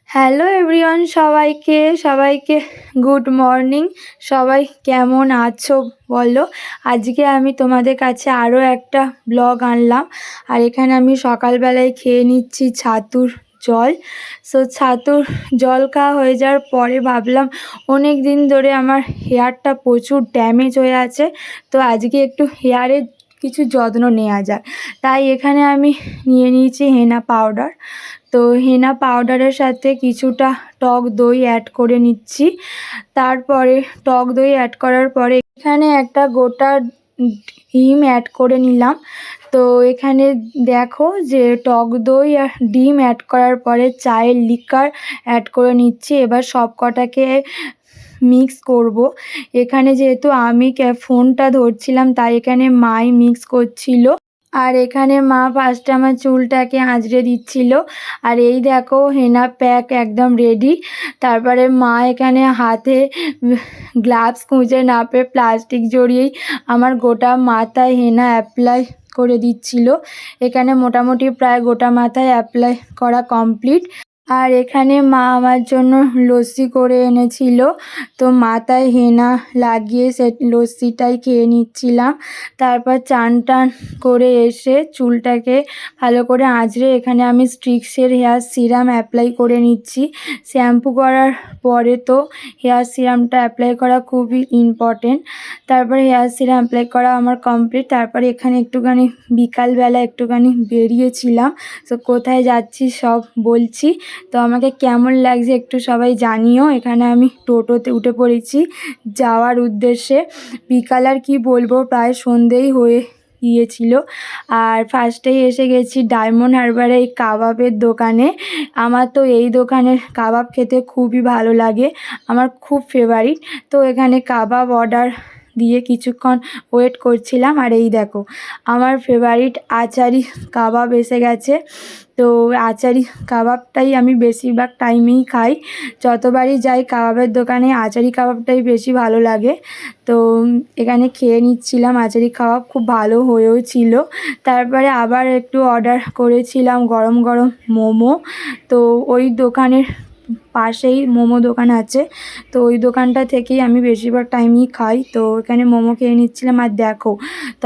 Hello everyone, সবাইকে সবাইকে good morning. সবাই কেমন আছো বলো। আজকে আমি তোমাদের কাছে আরও একটা ব্লগ আনলাম। আর এখানে আমি সকালবেলায় খেয়ে নিচ্ছি ছাতুর জল। ছাতুর জল খাওয়া হয়ে যাওয়ার পরে ভাবলাম অনেক দিন ধরে আমার হেয়ারটা প্রচুর ড্যামেজ হয়ে আছে, তো আজকে একটু হেয়ারের কিছু যত্ন নেওয়া যায়। তাই এখানে আমি নিয়ে নিয়েছি হেনা পাউডার। তো হেনা পাউডারের সাথে কিছুটা টক দই অ্যাড করে নিচ্ছি। তারপরে টক দই অ্যাড করার পরে এখানে একটা গোটা ডিম অ্যাড করে নিলাম। তো এখানে দেখো যে টক দই আর ডিম অ্যাড করার পরে চায়ের লিকার অ্যাড করে নিচ্ছি। এবার সব কটাকে মিক্স করব। এখানে যেহেতু আমি ফোনটা ধরছিলাম তাই এখানে মাই মিক্স করছিল। আর এখানে মা ফার্স্টে আমার চুলটাকে আঁচড়ে দিচ্ছিল। আর এই দেখো হেনা প্যাক একদম রেডি। তারপরে মা এখানে হাতে গ্লাভস খুঁজে না পেয়ে প্লাস্টিক জড়িয়েই আমার গোটা মাথায় হেনা অ্যাপ্লাই করে দিচ্ছিল। এখানে মোটামুটি প্রায় গোটা মাথায় অ্যাপ্লাই করা কমপ্লিট। আর এখানে মা আমার জন্য লস্যি করে এনেছিল, তো মাথায় হেনা লাগিয়ে সে লস্যিটাই খেয়ে নিচ্ছিলাম। তারপর চান টান করে এসে চুলটাকে ভালো করে আঁচড়ে এখানে আমি স্ট্রিক্সের হেয়ার সিরাম অ্যাপ্লাই করে নিচ্ছি। শ্যাম্পু করার পরে তো হেয়ার সিরামটা অ্যাপ্লাই করা খুবই ইম্পর্টেন্ট। তারপরে হেয়ার সিরাম অ্যাপ্লাই করা আমার কমপ্লিট। তারপরে এখানে একটুখানি বিকালবেলা একটুখানি বেরিয়েছিলাম, তো কোথায় যাচ্ছি সব বলছি। তো আমাকে কেমন লাগছে একটু সবাই জানিও। এখানে আমি টোটোতে উঠে পড়েছি যাওয়ার উদ্দেশ্যে। বিকাল আর কি বলবো, প্রায় সন্ধেই হয়ে গিয়েছিল। আর ফার্স্টেই এসে গেছি ডায়মন্ড হারবারে এই কাবাবের দোকানে। আমার তো এই দোকানের কাবাব খেতে খুবই ভালো লাগে, আমার খুব ফেভারিট। তো এখানে কাবাব অর্ডার দিয়ে কিছুক্ষণ ওয়েট করছিলাম। আর এই দেখো আমার ফেভারিট আচারি কাবাব এসে গেছে। তো আচারি কাবাবটাই আমি বেশিরভাগ টাইমেই খাই। যতবারই যাই কাবাবের দোকানে আচারি কাবাবটাই বেশি ভালো লাগে। তো এখানে খেয়ে নিচ্ছিলাম আচারি কাবাব, খুব ভালো হয়েও ছিল। তারপরে আবার একটু অর্ডার করেছিলাম গরম গরম মোমো। তো ওই দোকানের পাশেই মোমো দোকান আছে, তো ওই দোকানটা থেকেই আমি বেশিরভাগ টাইমই খাই। তো এখানে মোমো খেয়ে নিচ্ছিলাম। আর দেখো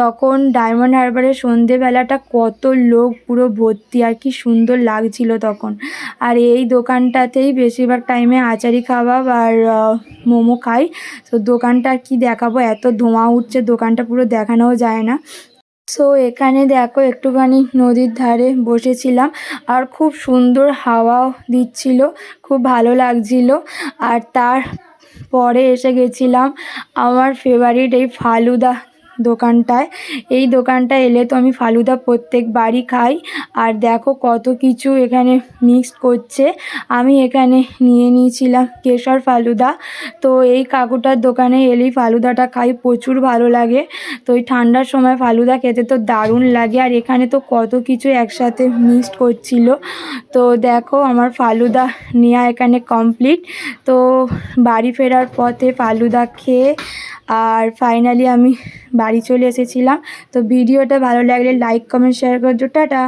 তখন ডায়মন্ড হারবারের সন্ধেবেলাটা কত লোক, পুরো ভর্তি, আর কি সুন্দর লাগছিল তখন। আর এই দোকানটাতেই বেশিরভাগ টাইমে আচারি কাবাব আর মোমো খাই। তো দোকানটা কি দেখাবো, এত ধোঁয়া উঠছে দোকানটা পুরো দেখানোও যায় না। এখানে দেখো একটুখানি নদীর ধারে বসেছিলাম আর খুব সুন্দর হাওয়াও দিচ্ছিল, খুব ভালো লাগছিল। আর তারপরে এসে গেছিলাম আমার ফেভারিট এই ফালুদা দোকানটায়। এই দোকানটায় এলে তো আমি ফালুদা প্রত্যেকবারই খাই। আর দেখো কত কিছু এখানে মিক্সড করছে। আমি এখানে নিয়ে নিয়েছিলাম কেশর ফালুদা। তো এই কাকুটার দোকানে এলেই ফালুদাটা খাই, প্রচুর ভালো লাগে। তো এই ঠান্ডার সময় ফালুদা খেতে তো দারুণ লাগে। আর এখানে তো কত কিছু একসাথে মিক্সড করছিল। তো দেখো আমার ফালুদা নেওয়া এখানে কমপ্লিট। তো বাড়ি ফেরার পথে ফালুদা খেয়ে আর ফাইনালি আমি বাড়ি চলে এসেছিলাম। তো ভিডিওটা ভালো লাগলে লাইক কমেন্ট শেয়ার করছো। টাটা।